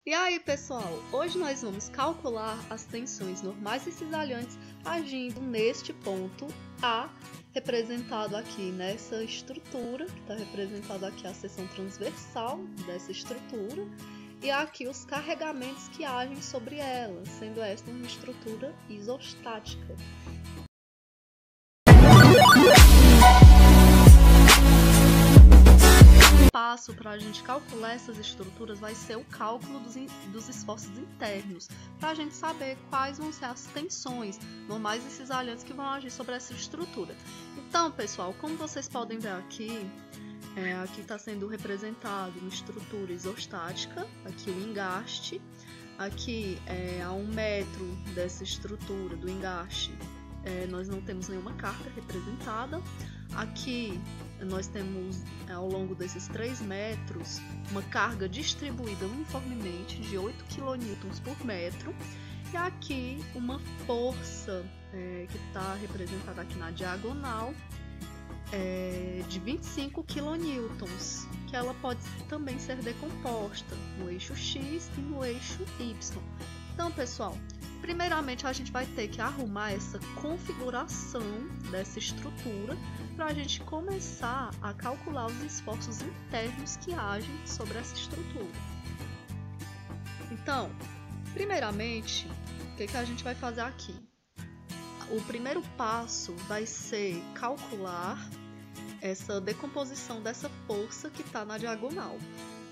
E aí, pessoal, hoje nós vamos calcular as tensões normais e cisalhantes agindo neste ponto A, representado aqui nessa estrutura, que está representado aqui a seção transversal dessa estrutura, e aqui os carregamentos que agem sobre ela, sendo esta uma estrutura isostática. O passo para a gente calcular essas estruturas vai ser o cálculo dos esforços internos, para a gente saber quais vão ser as tensões normais e cisalhantes que vão agir sobre essa estrutura. Então, pessoal, como vocês podem ver aqui, aqui está sendo representado uma estrutura isostática, aqui o engaste, aqui a 1 metro dessa estrutura do engaste, nós não temos nenhuma carga representada. Aqui nós temos, ao longo desses 3 metros, uma carga distribuída uniformemente de 8 kN por metro. E aqui uma força que está representada aqui na diagonal de 25 kN, que ela pode também ser decomposta no eixo X e no eixo Y. Então, pessoal, primeiramente a gente vai ter que arrumar essa configuração dessa estrutura para a gente começar a calcular os esforços internos que agem sobre essa estrutura. Então, primeiramente, o que a gente vai fazer aqui? O primeiro passo vai ser calcular essa decomposição dessa força que está na diagonal.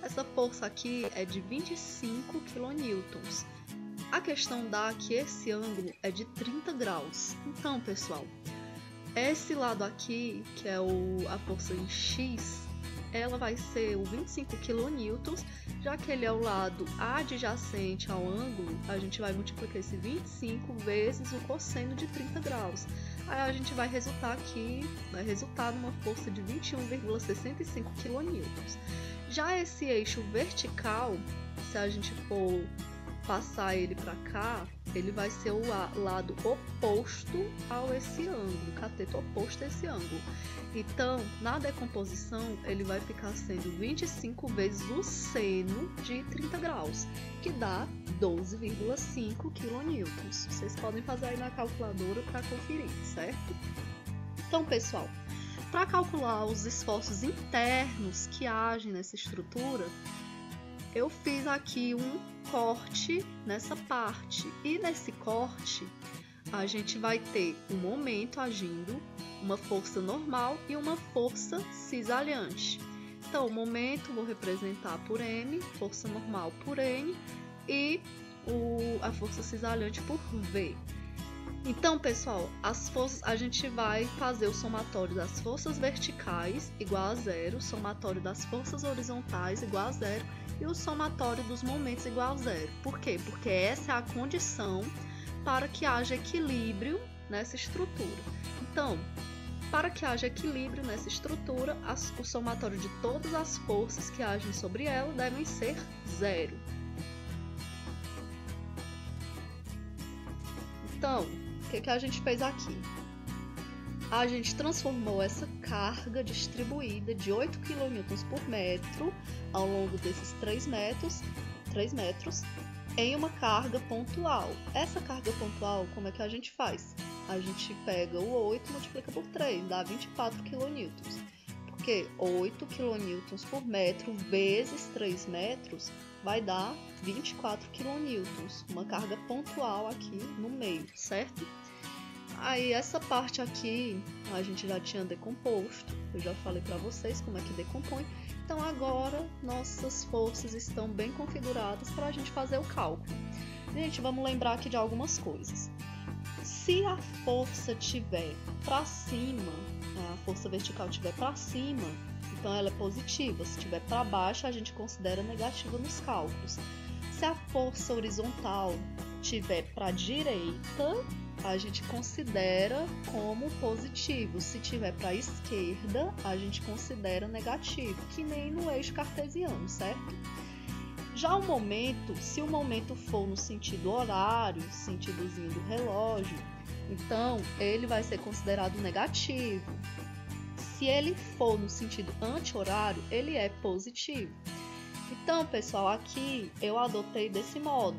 Essa força aqui é de 25 kN. A questão dá que esse ângulo é de 30 graus. Então, pessoal, esse lado aqui, que é a força em X, ela vai ser o 25 kN, já que ele é o lado adjacente ao ângulo, a gente vai multiplicar esse 25 vezes o cosseno de 30 graus. Aí a gente vai resultar numa força de 21,65 kN. Já esse eixo vertical, se a gente for passar ele para cá, ele vai ser o lado oposto a esse ângulo, cateto oposto a esse ângulo. Então, na decomposição, ele vai ficar sendo 25 vezes o seno de 30 graus, que dá 12,5 kN. Vocês podem fazer aí na calculadora para conferir, certo? Então, pessoal, para calcular os esforços internos que agem nessa estrutura, eu fiz aqui um corte nessa parte, e nesse corte a gente vai ter um momento agindo, uma força normal e uma força cisalhante. Então, o momento vou representar por M, força normal por N e a força cisalhante por V. Então, pessoal, a gente vai fazer o somatório das forças verticais igual a zero, somatório das forças horizontais igual a zero e o somatório dos momentos igual a zero. Por quê? Porque essa é a condição para que haja equilíbrio nessa estrutura. Então, para que haja equilíbrio nessa estrutura, o somatório de todas as forças que agem sobre ela devem ser zero. Então, o que a gente fez aqui? A gente transformou essa carga distribuída de 8 kN por metro ao longo desses 3 metros em uma carga pontual. Essa carga pontual, como é que a gente faz? A gente pega o 8 e multiplica por 3, dá 24 kN. Porque 8 kN por metro vezes 3 metros vai dar 24 kN, uma carga pontual aqui no meio, certo? Aí essa parte aqui a gente já tinha decomposto, eu já falei para vocês como é que decompõe. Então agora nossas forças estão bem configuradas para a gente fazer o cálculo. Gente, vamos lembrar aqui de algumas coisas. Se a força estiver para cima, a força vertical estiver para cima, então ela é positiva. Se estiver para baixo, a gente considera negativa nos cálculos. Se a força horizontal estiver para a direita, a gente considera como positivo. Se estiver para a esquerda, a gente considera negativo, que nem no eixo cartesiano, certo? Já o momento, se o momento for no sentido horário, sentidozinho do relógio, então ele vai ser considerado negativo. Se ele for no sentido anti-horário, ele é positivo. Então, pessoal, aqui eu adotei desse modo.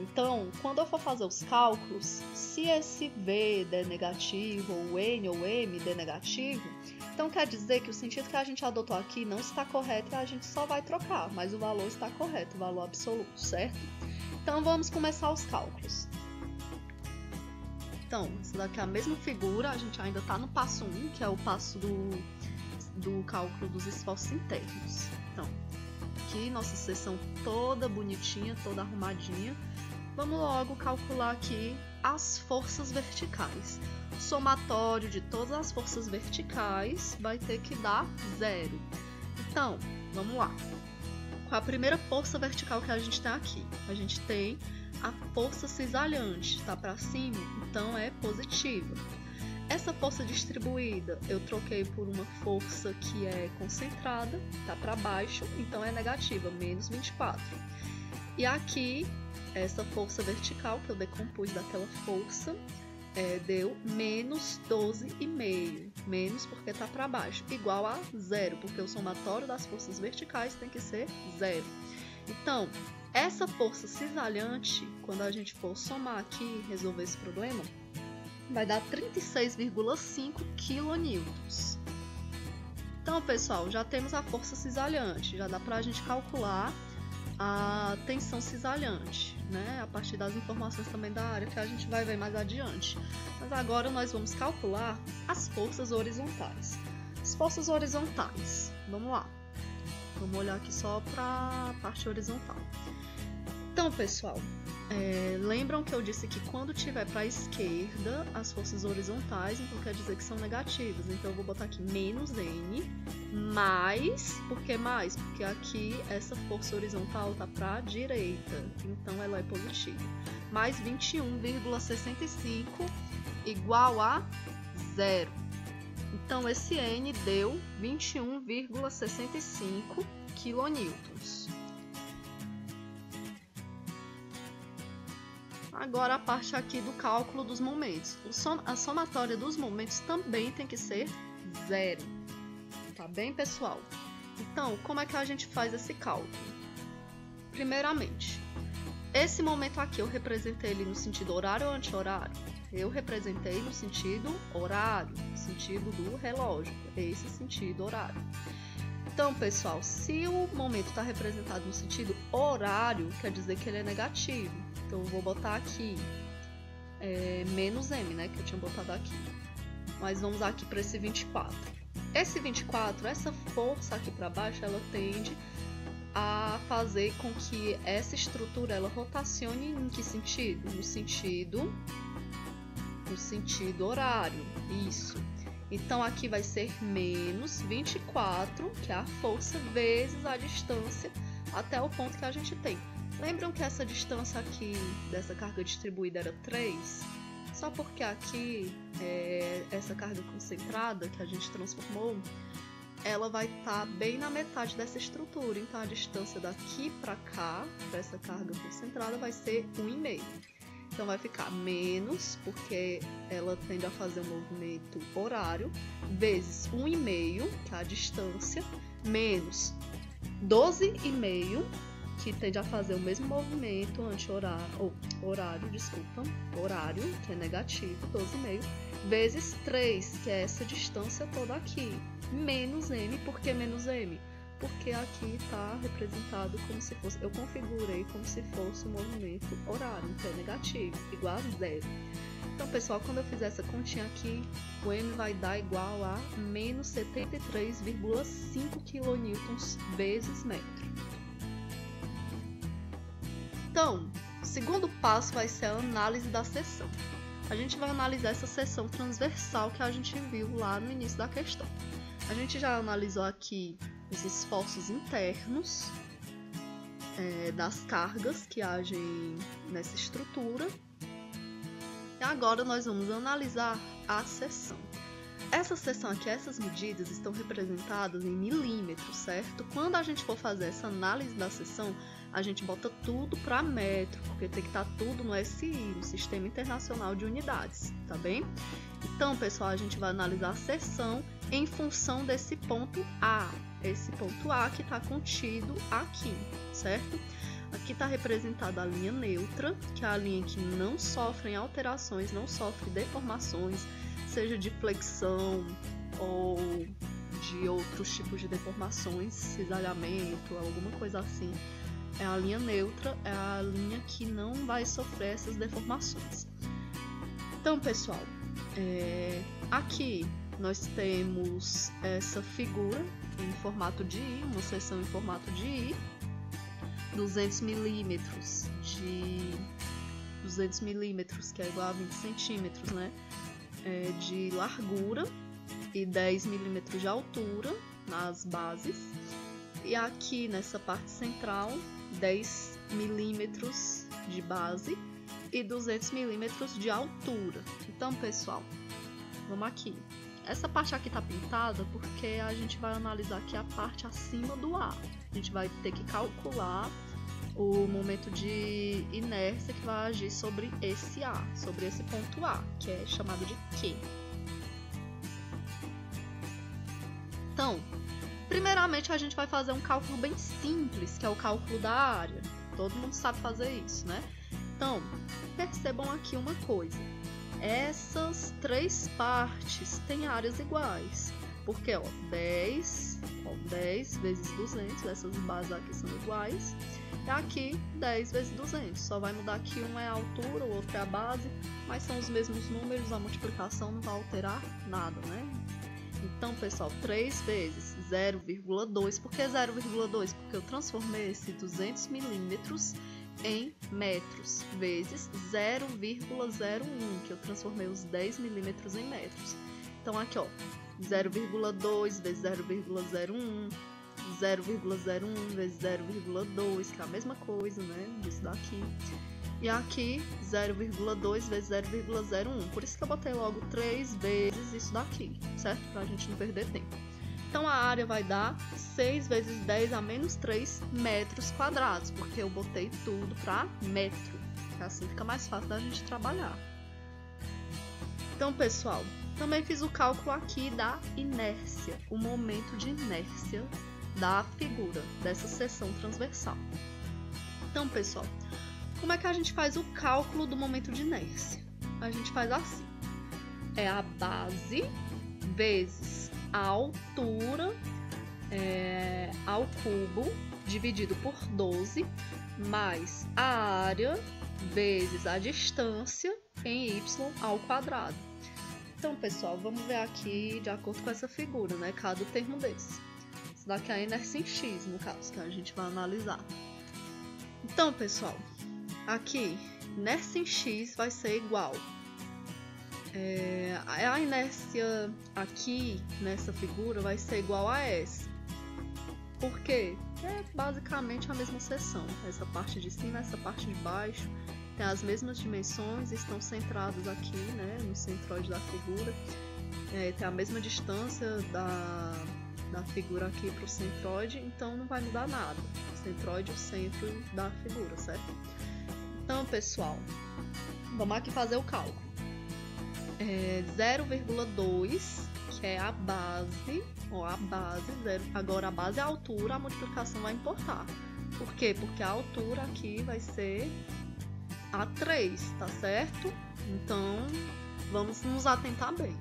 Então, quando eu for fazer os cálculos, se esse V der negativo, ou N ou M der negativo, então quer dizer que o sentido que a gente adotou aqui não está correto e a gente só vai trocar, mas o valor está correto, o valor absoluto, certo? Então, vamos começar os cálculos. Então, essa daqui é a mesma figura, a gente ainda está no passo 1, que é o passo do cálculo dos esforços internos. Então, aqui nossa seção toda bonitinha, toda arrumadinha. Vamos logo calcular aqui as forças verticais. O somatório de todas as forças verticais vai ter que dar 0. Então, vamos lá. Qual a primeira força vertical que a gente tem aqui? A gente tem a força cisalhante, está para cima, então é positiva. Essa força distribuída eu troquei por uma força que é concentrada, tá para baixo, então é negativa, menos 24. E aqui, essa força vertical que eu decompus daquela força, deu menos 12,5. Menos porque tá para baixo, igual a 0, porque o somatório das forças verticais tem que ser 0. Então, essa força cisalhante, quando a gente for somar aqui e resolver esse problema, vai dar 36,5 kN. Então, pessoal, já temos a força cisalhante, já dá para a gente calcular a tensão cisalhante, né? A partir das informações também da área que a gente vai ver mais adiante. Mas agora nós vamos calcular as forças horizontais. As forças horizontais, vamos lá. Vamos olhar aqui só para a parte horizontal. Então, pessoal, lembram que eu disse que quando tiver para a esquerda as forças horizontais, então quer dizer que são negativas. Então eu vou botar aqui menos N, mais, por que mais? Porque aqui essa força horizontal está para a direita, então ela é positiva. Mais 21,65 igual a 0. Então esse N deu 21,65 kN. Agora a parte aqui do cálculo dos momentos. A somatória dos momentos também tem que ser 0. Tá bem, pessoal? Então, como é que a gente faz esse cálculo? Primeiramente, esse momento aqui eu representei ele no sentido horário ou anti-horário? Eu representei no sentido horário, no sentido do relógio, esse sentido horário. Então, pessoal, se o momento está representado no sentido horário, quer dizer que ele é negativo. Então, eu vou botar aqui menos M, né, que eu tinha botado aqui. Mas vamos aqui para esse 24. Esse 24, essa força aqui para baixo, ela tende a fazer com que essa estrutura ela rotacione em que sentido? No sentido horário, isso. Então, aqui vai ser menos 24, que é a força, vezes a distância até o ponto que a gente tem. Lembram que essa distância aqui dessa carga distribuída era 3? Só porque aqui, essa carga concentrada que a gente transformou, ela vai estar bem na metade dessa estrutura. Então, a distância daqui para cá, para essa carga concentrada, vai ser 1,5. Então, vai ficar menos, porque ela tende a fazer um movimento horário, vezes 1,5, que é a distância, menos 12,5, que tende a fazer o mesmo movimento anti-horário, horário, que é negativo, 12,5, vezes 3, que é essa distância toda aqui, menos M. Por que menos M? Porque aqui está representado como se fosse, eu configurei como se fosse um movimento horário, então é negativo, igual a 0. Então, pessoal, quando eu fizer essa continha aqui, o M vai dar igual a menos 73,5 kN vezes metro. Então, o segundo passo vai ser a análise da seção. A gente vai analisar essa seção transversal que a gente viu lá no início da questão. A gente já analisou aqui os esforços internos das cargas que agem nessa estrutura. E agora nós vamos analisar a seção. essa seção aqui, essas medidas estão representadas em milímetros, certo? Quando a gente for fazer essa análise da seção, a gente bota tudo para metro, porque tem que estar tudo no SI, no Sistema Internacional de Unidades, tá bem? Então, pessoal, a gente vai analisar a seção em função desse ponto A, esse ponto A que está contido aqui, certo? Aqui está representada a linha neutra, que é a linha que não sofre alterações, não sofre deformações, seja de flexão ou de outros tipos de deformações, cisalhamento, alguma coisa assim. É a linha neutra, é a linha que não vai sofrer essas deformações. Então, pessoal, aqui nós temos essa figura em formato de I, uma seção em formato de I, 200 milímetros, que é igual a 20 centímetros, né? De largura e 10 milímetros de altura nas bases. E aqui nessa parte central, 10 milímetros de base e 200 milímetros de altura. Então, pessoal, vamos aqui. Essa parte aqui tá pintada porque a gente vai analisar aqui a parte acima do A. A gente vai ter que calcular o momento de inércia que vai agir sobre esse A, sobre esse ponto A, que é chamado de Q. Então, primeiramente a gente vai fazer um cálculo bem simples, que é o cálculo da área. Todo mundo sabe fazer isso, né? Então, percebam aqui uma coisa. Essas três partes têm áreas iguais. Porque, 10 vezes 200, essas bases aqui são iguais. E aqui, 10 vezes 200. Só vai mudar que um é a altura, o outro é a base, mas são os mesmos números, a multiplicação não vai alterar nada, né? Então, pessoal, 3 vezes 0,2. Por que 0,2? Porque eu transformei esse 200 milímetros em metros, vezes 0,01, que eu transformei os 10 milímetros em metros. Então, aqui, 0,2 vezes 0,01, 0,01 vezes 0,2, que é a mesma coisa, né, disso daqui. E aqui, 0,2 vezes 0,01. Por isso que eu botei logo 3 vezes isso daqui, certo? Pra gente não perder tempo. Então, a área vai dar 6 vezes 10 a menos 3 metros quadrados, porque eu botei tudo para metro. Assim fica mais fácil da gente trabalhar. Então, pessoal, também fiz o cálculo aqui da inércia, o momento de inércia da figura, dessa seção transversal. Então, pessoal, como é que a gente faz o cálculo do momento de inércia? A gente faz assim. É a base vezes a altura ao cubo dividido por 12 mais a área vezes a distância em y ao quadrado. Então, pessoal, vamos ver aqui de acordo com essa figura, né? Cada termo desse. Isso daqui é a inércia em x, no caso, que a gente vai analisar. Então, pessoal, aqui, inércia em x vai ser igual. A inércia aqui, nessa figura, vai ser igual a S. Por quê? É basicamente a mesma seção. Essa parte de cima, essa parte de baixo, tem as mesmas dimensões, estão centradas aqui, né, no centroide da figura. Tem a mesma distância da figura aqui para o centroide, então não vai mudar nada. O centroide é o centro da figura, certo? Então, pessoal, vamos aqui fazer o cálculo. 0,2, que é a base, agora a base é a altura, a multiplicação vai importar. Por quê? Porque a altura aqui vai ser A3, tá certo? Então, vamos nos atentar bem.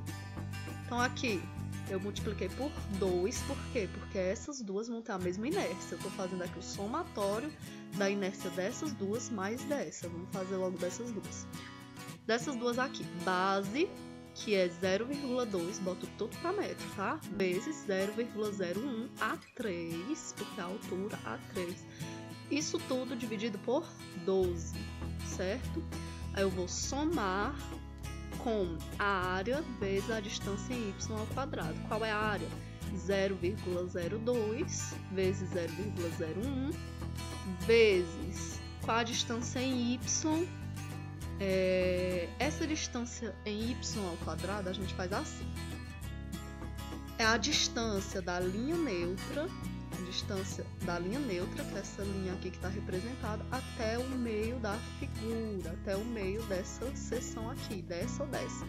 Então, aqui, eu multipliquei por 2, por quê? Porque essas duas vão ter a mesma inércia. Eu tô fazendo aqui o somatório da inércia dessas duas mais dessa. Vamos fazer logo dessas duas. Dessas duas aqui, base, que é 0,2, boto tudo para metro, tá? Vezes 0,01 A3, porque a altura A3. Isso tudo dividido por 12, certo? Aí eu vou somar com a área vezes a distância em y ao quadrado. Qual é a área? 0,02 vezes 0,01 vezes com a distância em y. Essa distância em y ao quadrado a gente faz assim. é a distância da linha neutra, que é essa linha aqui que está representada, até o meio da figura, até o meio dessa seção aqui, dessa ou dessa.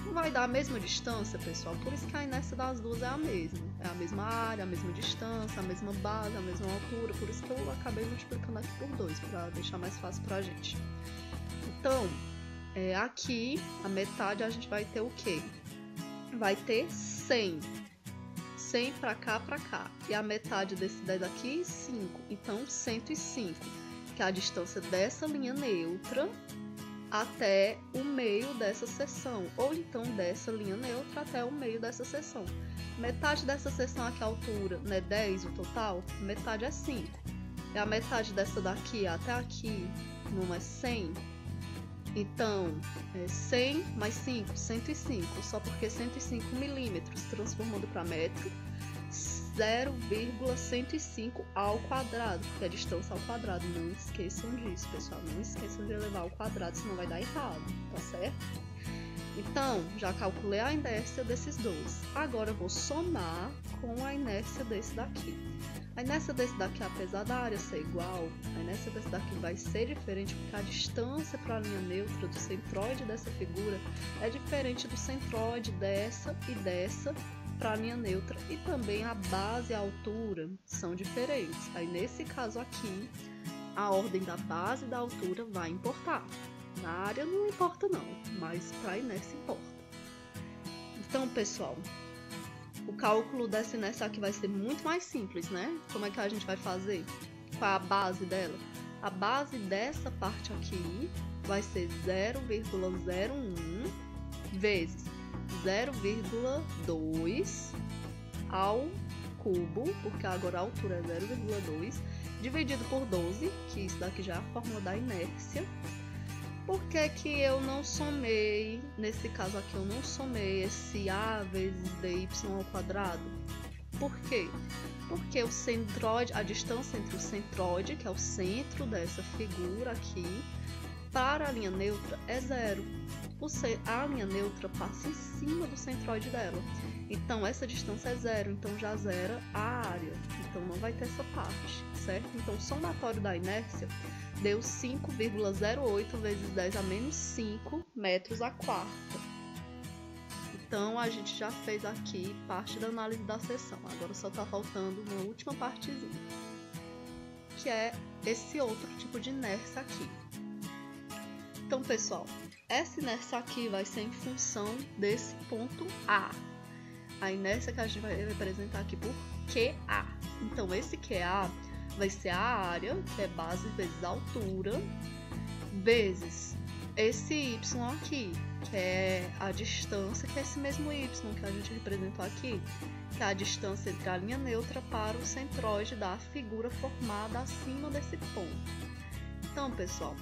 Não vai dar a mesma distância, pessoal, por isso que a inércia das duas é a mesma. É a mesma área, a mesma distância, a mesma base, a mesma altura, por isso que eu acabei multiplicando aqui por 2, para deixar mais fácil pra gente. Então, aqui, a metade, a gente vai ter o quê? Vai ter 100. 100 para cá, e a metade desse 10 aqui, 5. Então, 105, que é a distância dessa linha neutra até o meio dessa seção, ou então dessa linha neutra até o meio dessa seção. Metade dessa seção aqui, a altura, né, 10 o total, metade é 5. E a metade dessa daqui até aqui, não é 100? Então, 100 mais 5, 105, só porque 105 milímetros, transformando para metro, 0,105 ao quadrado, porque é distância ao quadrado. Não esqueçam disso, pessoal. Não esqueçam de elevar ao quadrado, senão vai dar errado, tá certo? Então, já calculei a inércia desses dois. Agora eu vou somar com a inércia desse daqui. A inércia desse daqui, apesar da área ser igual, a inércia desse daqui vai ser diferente, porque a distância para a linha neutra do centroide dessa figura é diferente do centroide dessa e dessa para a linha neutra, e também a base e a altura são diferentes. Aí nesse caso aqui, a ordem da base e da altura vai importar. Na área não importa não, mas para a inércia importa. Então, pessoal, o cálculo dessa inércia aqui vai ser muito mais simples, né? Como é que a gente vai fazer? Qual é a base dela? A base dessa parte aqui vai ser 0,01 vezes 0,2 ao cubo, porque agora a altura é 0,2, dividido por 12, que isso daqui já é a fórmula da inércia. Por que que eu não somei, nesse caso aqui eu não somei esse A vezes dy ao quadrado? Por quê? Porque o centroide, a distância entre o centroide, que é o centro dessa figura aqui, para a linha neutra é 0. A linha neutra passa em cima do centroide dela. Então, essa distância é 0, então já zera a área. Então, não vai ter essa parte, certo? Então, o somatório da inércia deu 5,08 vezes 10 a menos 5 metros a quarta. Então, a gente já fez aqui parte da análise da seção. Agora só está faltando uma última partezinha, que é esse outro tipo de inércia aqui. Então, pessoal, essa inércia aqui vai ser em função desse ponto A. A inércia que a gente vai representar aqui por QA. Então, esse QA vai ser a área, que é base vezes altura, vezes esse Y aqui, que é a distância, que é esse mesmo Y que a gente representou aqui, que é a distância entre a linha neutra para o centroide da figura formada acima desse ponto. Então, pessoal,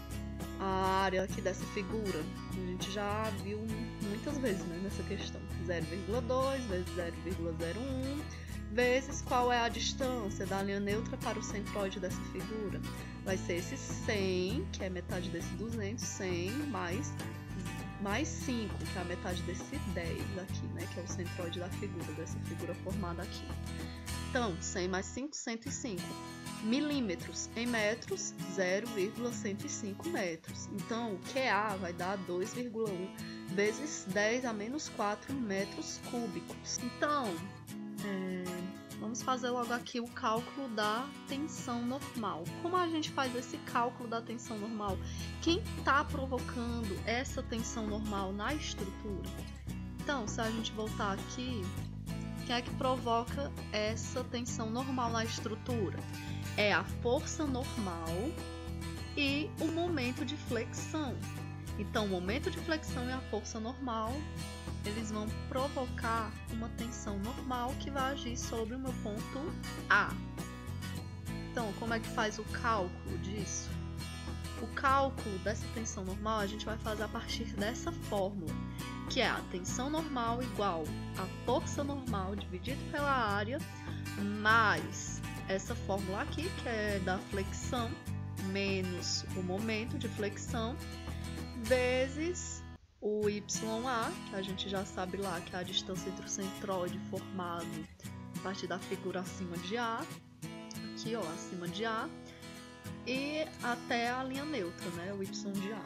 a área aqui dessa figura, a gente já viu muitas vezes, né, nessa questão. 0,2 vezes 0,01 vezes qual é a distância da linha neutra para o centroide dessa figura. Vai ser esse 100, que é metade desse 200, 100 mais 5, que é a metade desse 10 aqui, né, que é o centroide da figura, dessa figura formada aqui. Então, 100 mais 5, 105. Milímetros em metros, 0,105 metros. Então, o QA vai dar 2,1 vezes 10 a menos 4 metros cúbicos. Então, vamos fazer logo aqui o cálculo da tensão normal. Como a gente faz esse cálculo da tensão normal? Quem está provocando essa tensão normal na estrutura? Então, se a gente voltar aqui, quem é que provoca essa tensão normal na estrutura? É a força normal e o momento de flexão. Então, o momento de flexão e a força normal, eles vão provocar uma tensão normal que vai agir sobre o meu ponto A. Então, como é que faz o cálculo disso? O cálculo dessa tensão normal a gente vai fazer a partir dessa fórmula, que é a tensão normal igual a força normal dividido pela área, mais essa fórmula aqui, que é da flexão, menos o momento de flexão, vezes o YA, que a gente já sabe lá que é a distância entre o centroide formado a partir da figura acima de A, aqui ó, acima de A, e até a linha neutra, né, o Y de A,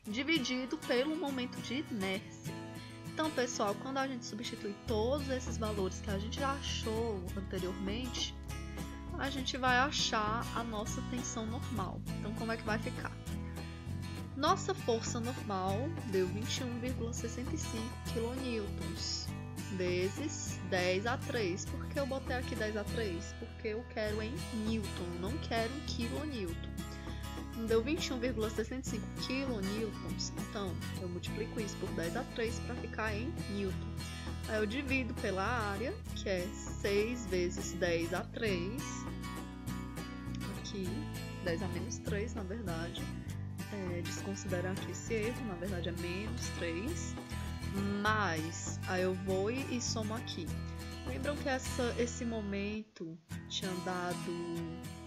dividido pelo momento de inércia. Então, pessoal, quando a gente substitui todos esses valores que a gente já achou anteriormente, a gente vai achar a nossa tensão normal. Então, como é que vai ficar? Nossa força normal deu 21,65 kN vezes 10⁴. Por que eu botei aqui 10⁴? Porque eu quero em newton, não quero em quilonewton. Deu 21,65 kN, então eu multiplico isso por 10⁴ para ficar em newton. Aí eu divido pela área, que é 6 vezes 10⁴, aqui, 10 a menos 3, na verdade. Desconsiderar aqui esse erro, na verdade é menos 3, mas aí eu vou e somo aqui. Lembram que esse momento tinha dado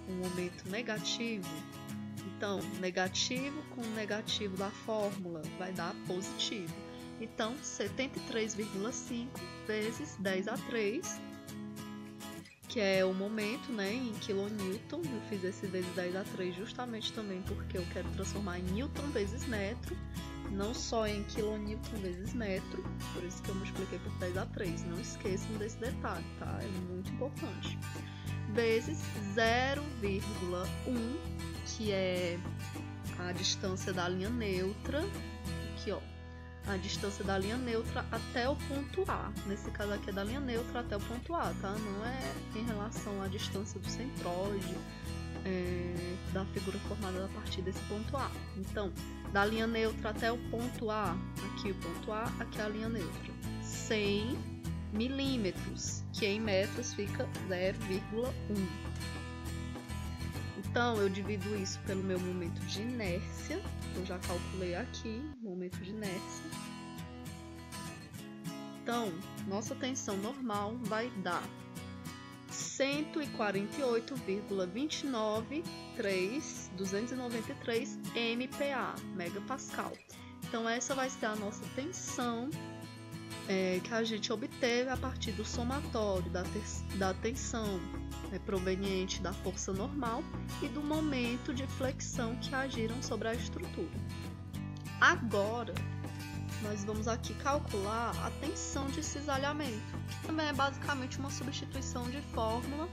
um momento negativo? Então, negativo com negativo da fórmula vai dar positivo. Então, 73,5 vezes 10⁴, que é o momento, né, em quilonewton. Eu fiz esse vezes 10⁴ justamente também porque eu quero transformar em newton vezes metro, não só em quilonewton vezes metro, por isso que eu multipliquei por 10⁴. Não esqueçam desse detalhe, tá? É muito importante. Vezes 0,1, que é a distância da linha neutra, aqui ó, a distância da linha neutra até o ponto A. Nesse caso aqui é da linha neutra até o ponto A, tá? Não é em relação à distância do centroide, da figura formada a partir desse ponto A. Então, da linha neutra até o ponto A, aqui o ponto A, aqui é a linha neutra. 100 milímetros, que em metros fica 0,1. Então, eu divido isso pelo meu momento de inércia. Eu já calculei aqui, momento de inércia. Então, nossa tensão normal vai dar 148,293 MPa, megapascal. Então, essa vai ser a nossa tensão que a gente obteve a partir do somatório da tensão proveniente da força normal e do momento de flexão que agiram sobre a estrutura. Agora, nós vamos aqui calcular a tensão de cisalhamento, que também é basicamente uma substituição de fórmula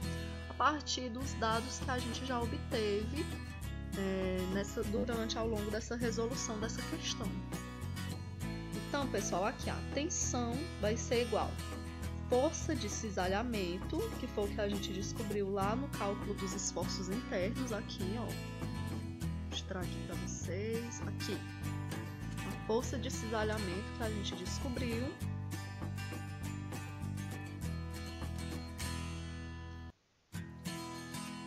a partir dos dados que a gente já obteve ao longo dessa resolução dessa questão. Então, pessoal, aqui a tensão vai ser igual força de cisalhamento, que foi o que a gente descobriu lá no cálculo dos esforços internos, aqui, ó. Vou mostrar aqui para vocês, aqui. A força de cisalhamento que a gente descobriu.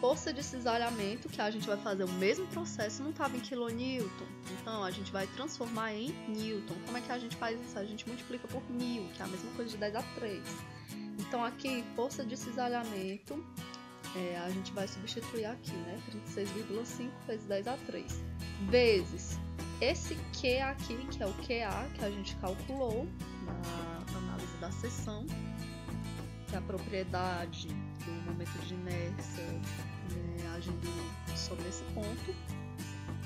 Força de cisalhamento, que a gente vai fazer o mesmo processo, não estava em quilonewton, então a gente vai transformar em newton. Como é que a gente faz isso? A gente multiplica por 1000, que é a mesma coisa de 10⁴. Então aqui, força de cisalhamento, a gente vai substituir aqui, né? 36,5 vezes 10⁴, vezes esse Q aqui, que é o QA, que a gente calculou na análise da seção, que é a propriedade do momento de inércia agindo sobre esse ponto.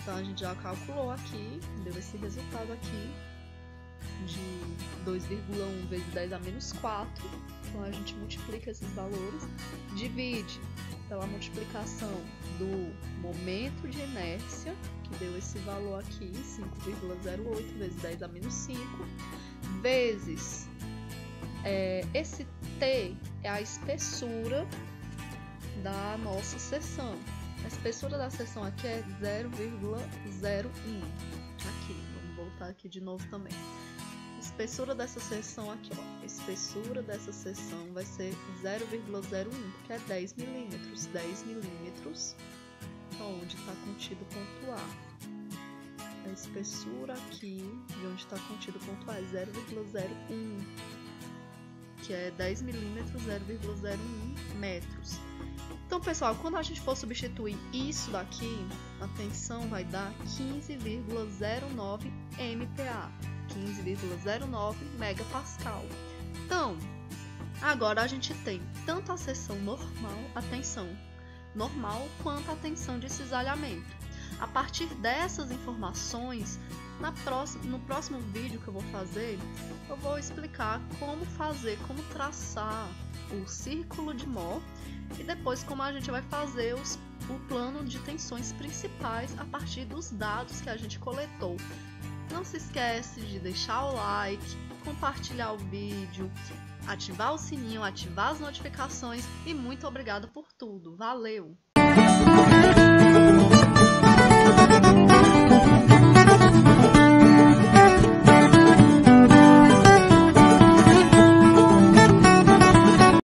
Então a gente já calculou aqui, deu esse resultado aqui de 2,1 vezes 10 a menos 4. Então a gente multiplica esses valores, divide pela multiplicação do momento de inércia, que deu esse valor aqui, 5,08 vezes 10 a menos 5, vezes esse T é a espessura da nossa seção. A espessura da seção aqui é 0,01. Aqui, vamos voltar aqui de novo também. A espessura dessa seção aqui, ó. A espessura dessa seção vai ser 0,01, que é 10 milímetros. 10 milímetros, onde está contido o ponto A. A espessura aqui, de onde está contido o ponto A, é 0,01. Que é 10 milímetros, 0,01 metros. Então, pessoal, quando a gente for substituir isso daqui, a tensão vai dar 15,09 MPa, 15,09 megapascal. Então, agora a gente tem tanto a seção normal, a tensão normal, quanto a tensão de cisalhamento. A partir dessas informações, no próximo vídeo que eu vou fazer, eu vou explicar como como traçar o círculo de Mohr e depois como a gente vai fazer o plano de tensões principais a partir dos dados que a gente coletou. Não se esquece de deixar o like, compartilhar o vídeo, ativar o sininho, ativar as notificações e muito obrigada por tudo. Valeu!